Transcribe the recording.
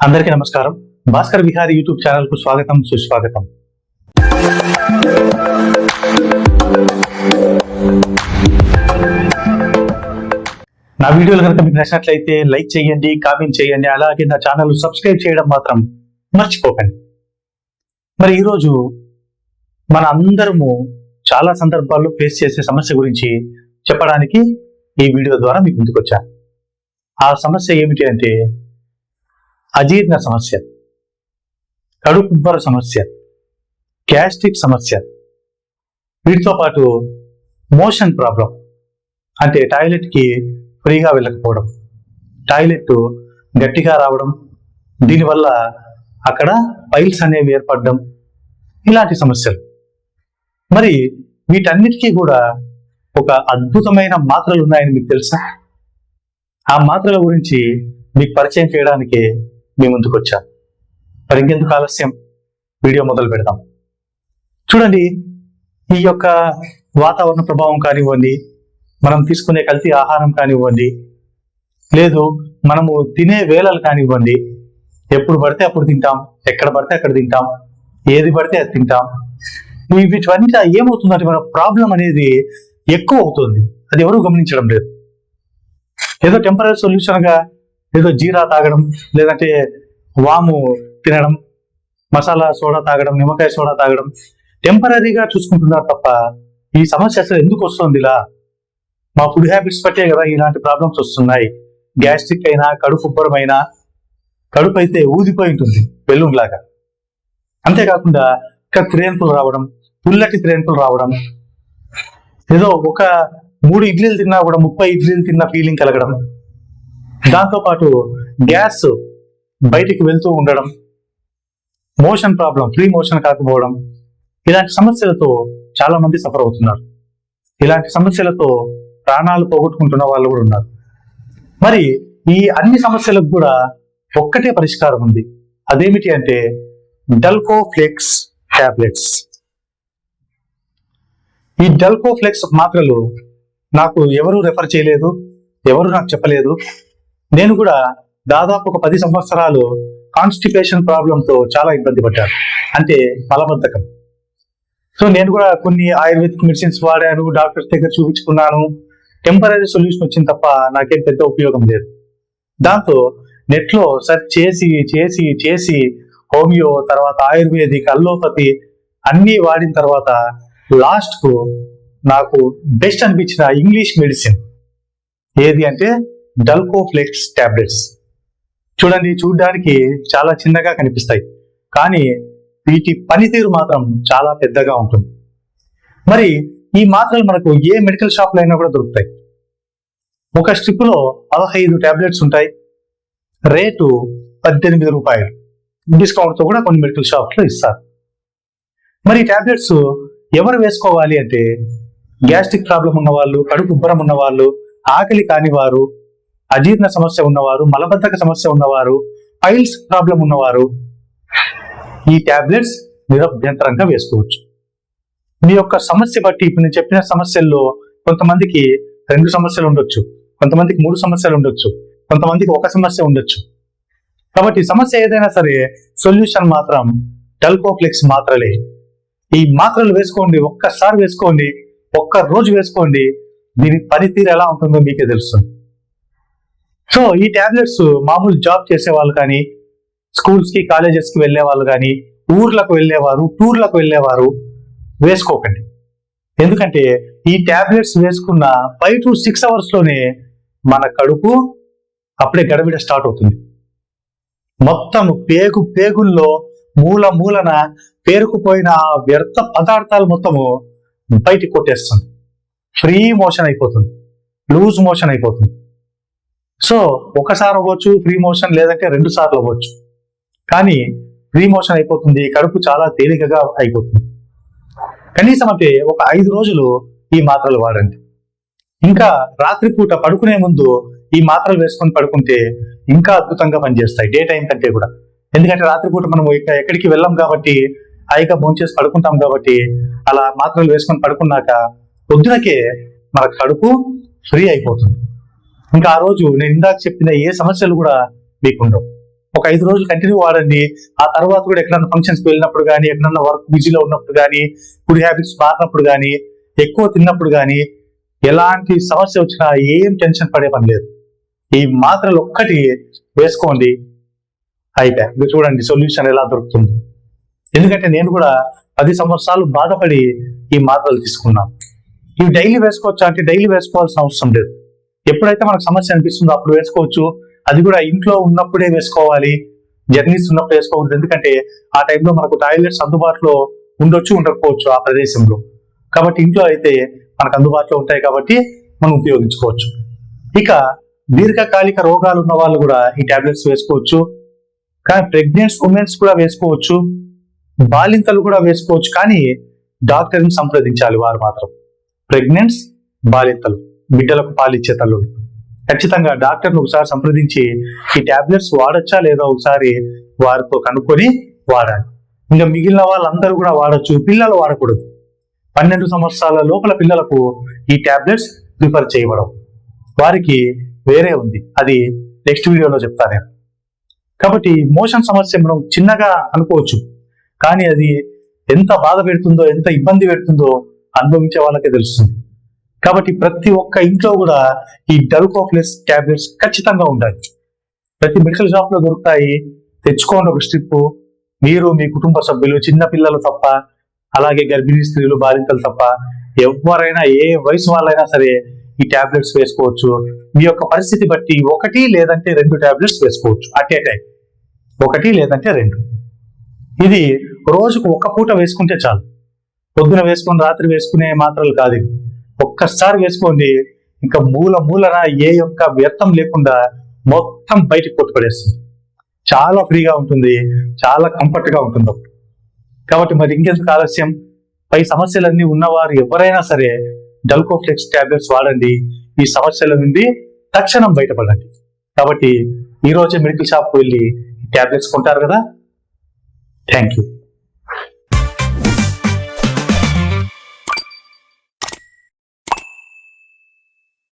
అందరికీ నమస్కారం. Bhaskar Vihari YouTube channel కు స్వాగతం, సుస్వాగతం. నా వీడియోలు కనుక మీకు నచ్చినట్లయితే లైక్ చేయండి, కామెంట్ చేయండి, అలాగే నా ఛానల్ సబ్స్క్రైబ్ చేయడం మాత్రం మర్చిపోకండి. మరి ఈరోజు మన అందరము చాలా సందర్భాల్లో ఫేస్ చేసే సమస్య గురించి చెప్పడానికి ఈ వీడియో ద్వారా మీకు ముందుకు వచ్చాను. ఆ సమస్య ఏమిటి అంటే అజీర్ణ సమస్య, కడుపుబ్బర సమస్య, గ్యాస్ట్రిక్ సమస్య, వీటితో పాటు మోషన్ ప్రాబ్లం, అంటే టాయిలెట్కి ఫ్రీగా వెళ్ళకపోవడం, టాయిలెట్ గట్టిగా రావడం, దీనివల్ల అక్కడ పైల్స్ అనేవి ఏర్పడడం, ఇలాంటి సమస్యలు. మరి వీటన్నిటికీ కూడా ఒక అద్భుతమైన మాత్రలు ఉన్నాయని మీకు తెలుసా? ఆ మాత్రల గురించి మీకు పరిచయం చేయడానికి మీ ముందుకు వచ్చాను. మరి ఇంకెందుకు ఆలస్యం, వీడియో మొదలు పెడదాం. చూడండి, ఈ యొక్క వాతావరణ ప్రభావం కానివ్వండి, మనం తీసుకునే కల్తీ ఆహారం కానివ్వండి, లేదు మనము తినే వేళలు కానివ్వండి, ఎప్పుడు పడితే అప్పుడు తింటాం, ఎక్కడ పడితే అక్కడ తింటాం, ఏది పడితే అది తింటాం. వీటివన్నీ ఏమవుతుందంటే మన ప్రాబ్లం అనేది ఎక్కువ అవుతుంది. అది ఎవరూ గమనించడం లేదు. ఏదో టెంపరీ సొల్యూషన్గా ఏదో జీరా తాగడం, లేదంటే వాము తినడం, మసాలా సోడా తాగడం, నిమ్మకాయ సోడా తాగడం టెంపరీగా చూసుకుంటున్నారు తప్ప ఈ సమస్య అసలు ఎందుకు వస్తుంది? ఇలా మా ఫుడ్ హ్యాబిట్స్ బట్టే కదా ఇలాంటి ప్రాబ్లమ్స్ వస్తున్నాయి. గ్యాస్ట్రిక్ అయినా, కడుపు ఉబ్బరమైనా, కడుపు అయితే ఊదిపోయి ఉంటుంది బెలూన్ లాగా. అంతేకాకుండా ఇంకా త్రేన్పులు రావడం, పుల్లటి త్రేన్పులు రావడం, ఏదో ఒక 3 ఇడ్లీలు తిన్నా కూడా 30 ఇడ్లీలు తిన్న ఫీలింగ్ కలగడం, దాంతోపాటు గ్యాస్ బయటికి వెళ్తూ ఉండడం, మోషన్ ప్రాబ్లం, ఫ్రీ మోషన్ కాకపోవడం, ఇలాంటి సమస్యలతో చాలా మంది సఫర్ అవుతున్నారు. ఇలాంటి సమస్యలతో ప్రాణాలు పోగొట్టుకుంటున్న వాళ్ళు కూడా ఉన్నారు. మరి ఈ అన్ని సమస్యలకు కూడా ఒక్కటే పరిష్కారం ఉంది. అదేమిటి అంటే డల్కోఫ్లెక్స్ టాబ్లెట్స్. ఈ డల్కోఫ్లెక్స్ మాత్రలు నాకు ఎవరు రెఫర్ చేయలేదు, ఎవరు నాకు చెప్పలేదు. నేను కూడా దాదాపు ఒక 10 సంవత్సరాలు కాన్స్టిపేషన్ ప్రాబ్లంతో చాలా ఇబ్బంది పడ్డాను, అంటే మలబద్ధకం. సో నేను కూడా కొన్ని ఆయుర్వేదిక్ మెడిసిన్స్ వాడాను, డాక్టర్స్ దగ్గర చూపించుకున్నాను. టెంపరీ సొల్యూషన్ వచ్చింది తప్ప నాకేం పెద్ద ఉపయోగం లేదు. దాంతో నెట్లో సెర్చ్ చేసి చేసి చేసి హోమియో, తర్వాత ఆయుర్వేదిక్, అల్లోపతి అన్నీ వాడిన తర్వాత లాస్ట్ కు నాకు బెస్ట్ అనిపించిన ఇంగ్లీష్ మెడిసిన్ ఏది అంటే డల్కోఫ్లెక్స్ టాబ్లెట్స్. చూడండి, చూడడానికి చాలా చిన్నగా కనిపిస్తాయి, కానీ వీటి పనితీరు మాత్రం చాలా పెద్దగా ఉంటుంది. మరి ఈ మాత్రలు మనకు ఏ మెడికల్ షాప్లో అయినా కూడా దొరుకుతాయి. ఒక స్ట్రిప్లో 15 టాబ్లెట్స్ ఉంటాయి. రేటు 18 రూపాయలు. డిస్కౌంట్తో కూడా కొన్ని మెడికల్ షాప్లో ఇస్తారు. మరి ఈ టాబ్లెట్స్ ఎవరు వేసుకోవాలి అంటే గ్యాస్ట్రిక్ ప్రాబ్లం ఉన్నవాళ్ళు, కడుపు ఉబ్బరం ఉన్నవాళ్ళు, ఆకలి కానివారు, అజీర్ణ సమస్య ఉన్నవారు, మలబద్ధక సమస్య ఉన్నవారు, పైల్స్ ప్రాబ్లం ఉన్నవారు ఈ టాబ్లెట్స్ నిరభ్యంతరంగా వేసుకోవచ్చు. మీ యొక్క సమస్య బట్టి, ఇప్పుడు నేను చెప్పిన సమస్యల్లో కొంతమందికి 2 సమస్యలు ఉండొచ్చు, కొంతమందికి 3 సమస్యలు ఉండొచ్చు, కొంతమందికి 1 సమస్య ఉండొచ్చు. కాబట్టి సమస్య ఏదైనా సరే సొల్యూషన్ మాత్రం డల్కోఫ్లెక్స్ మాత్రలే. ఈ మాత్రలు వేసుకోండి, ఒక్కసారి వేసుకోండి, ఒక్క రోజు వేసుకోండి, దీని పనితీరు ఎలా ఉంటుందో మీకే తెలుస్తుంది. సో ఈ టాబ్లెట్స్ మామూలు జాబ్ చేసే వాళ్ళు కానీ, స్కూల్స్ కి కాలేజెస్ కి వెళ్ళే వాళ్ళు కానీ, ఊర్లకు వెళ్ళేవారు, టూర్లకు వెళ్ళేవారు వేసుకోకండి. ఎందుకంటే ఈ టాబ్లెట్స్ వేసుకున్న 5 to 6 hours లోనే మన కడుపు అప్పుడే గడబిడ స్టార్ట్ అవుతుంది. మొత్తం పేగుల్లో మూలన పేరుకుపోయిన వ్యర్థ పదార్థాలు మొత్తము బయటికి కొట్టేస్తుంది. ఫ్రీ మోషన్ అయిపోతుంది, లూజ్ మోషన్ అయిపోతుంది. సో ఒకసారి అవ్వచ్చు ఫ్రీ మోషన్, లేదంటే 2 సార్లు అవ్వచ్చు, కానీ ఫ్రీ మోషన్ అయిపోతుంది. కడుపు చాలా తేలికగా అయిపోతుంది. కనీసం అంటే ఒక 5 రోజులు ఈ మాత్రలు వాడండి. ఇంకా రాత్రిపూట పడుకునే ముందు ఈ మాత్రలు వేసుకొని పడుకుంటే ఇంకా అద్భుతంగా పనిచేస్తాయి, డే టైం కంటే కూడా. ఎందుకంటే రాత్రిపూట మనం ఎక్కడికి వెళ్ళాం కాబట్టి, హాయిగా భోంచేసి పడుకుంటాం కాబట్టి, అలా మాత్రలు వేసుకొని పడుకున్నాక పొద్దునకే మన కడుపు ఫ్రీ అయిపోతుంది. ఇంకా ఆ రోజు నేను ఇందాక చెప్పిన ఏ సమస్యలు కూడా మీకు ఉండవు. ఒక 5 రోజులు కంటిన్యూ వాడండి. ఆ తర్వాత కూడా ఎక్కడన్నా ఫంక్షన్స్కి వెళ్ళినప్పుడు కానీ, ఎక్కడన్నా వర్క్ బిజీలో ఉన్నప్పుడు కానీ, ఫుడ్ హ్యాబిట్స్ మారినప్పుడు కానీ, ఎక్కువ తిన్నప్పుడు కానీ, ఎలాంటి సమస్య వచ్చినా ఏం టెన్షన్ పడే పని లేదు. ఈ మాత్రలు ఒక్కటి వేసుకోండి, అయిపోయా. మీరు చూడండి సొల్యూషన్ ఎలా దొరుకుతుంది. ఎందుకంటే నేను కూడా 10 సంవత్సరాలు బాధపడి ఈ మాత్రలు తీసుకున్నాను. ఇవి డైలీ వేసుకోవచ్చా అంటే డైలీ వేసుకోవాల్సిన అవసరం లేదు. ఎప్పుడైతే మనకు సమస్య అనిపిస్తుందో అప్పుడు వేసుకోవచ్చు. అది కూడా ఇంట్లో ఉన్నప్పుడే వేసుకోవాలి, జర్నీస్ ఉన్నప్పుడు వేసుకోకూడదు. ఎందుకంటే ఆ టైంలో మనకు టాయిలెట్స్ అందుబాటులో ఉండొచ్చు, ఉండకపోవచ్చు ఆ ప్రదేశంలో. కాబట్టి ఇంట్లో అయితే మనకు అందుబాటులో ఉంటాయి కాబట్టి మనం ఉపయోగించుకోవచ్చు. ఇక దీర్ఘకాలిక రోగాలు ఉన్న వాళ్ళు కూడా ఈ టాబ్లెట్స్ వేసుకోవచ్చు. కానీ ప్రెగ్నెంట్స్ ఉమెన్స్ కూడా వేసుకోవచ్చు, బాలింతలు కూడా వేసుకోవచ్చు. కానీ డాక్టర్ని సంప్రదించాలి వారు మాత్రం. ప్రెగ్నెంట్స్, బాలింతలు, బిడ్డలకు పాలిచ్చే తల్లులు ఖచ్చితంగా డాక్టర్ని ఒకసారి సంప్రదించి ఈ టాబ్లెట్స్ వాడచ్చా లేదా ఒకసారి వారితో కనుక్కొని వాడాలి. ఇంకా మిగిలిన వాళ్ళందరూ కూడా వాడచ్చు, పిల్లలు వాడకూడదు. 12 సంవత్సరాల లోపల పిల్లలకు ఈ టాబ్లెట్స్ ప్రిఫర్ చేయబడవు. వారికి వేరే ఉంది, అది నెక్స్ట్ వీడియోలో చెప్తాను నేను. కాబట్టి మోషన్ సమస్య మనం చిన్నగా అనుకోవచ్చు, కానీ అది ఎంత బాధ పెడుతుందో, ఎంత ఇబ్బంది పెడుతుందో అనుభవించే వాళ్ళకే తెలుస్తుంది. కాబట్టి ప్రతి ఒక్క ఇంట్లో కూడా ఈ డల్కోఫ్లెక్స్ టాబ్లెట్స్ ఖచ్చితంగా ఉండాలి. ప్రతి మెడికల్ షాప్ లో దొరుకుతాయి, తెచ్చుకోండి ఒక స్ట్రిప్. మీరు, మీ కుటుంబ సభ్యులు, చిన్న పిల్లలు తప్ప, అలాగే గర్భిణీ స్త్రీలు, బాలింతలు తప్ప ఎవరైనా, ఏ వయసు వాళ్ళైనా సరే ఈ టాబ్లెట్స్ వేసుకోవచ్చు. మీ యొక్క పరిస్థితి బట్టి 1 లేదంటే 2 టాబ్లెట్స్ వేసుకోవచ్చు అట్ ఏ టైం. 1 లేదంటే 2. ఇది రోజుకు 1 పూట వేసుకుంటే చాలు. పొద్దున వేసుకొని రాత్రి వేసుకునే మాత్రలు కాదు. ఒక్కసారి వేసుకోండి, ఇంకా మూలన ఏ యొక్క వ్యర్థం లేకుండా మొత్తం బయటికి కొట్టుపడేస్తుంది. చాలా ఫ్రీగా ఉంటుంది, చాలా కంఫర్ట్ గా ఉంటుంది. కాబట్టి మరి ఇంకెందుకు ఆలస్యం? పై సమస్యలన్నీ ఉన్నవారు ఎవరైనా సరే డల్కోఫ్లెక్స్ టాబ్లెట్స్ వాడండి. ఈ సమస్యల నుండి తక్షణం బయటపడండి. కాబట్టి ఈ రోజే మెడికల్ షాప్కి వెళ్ళి టాబ్లెట్స్ కొంటారు కదా. Thank you.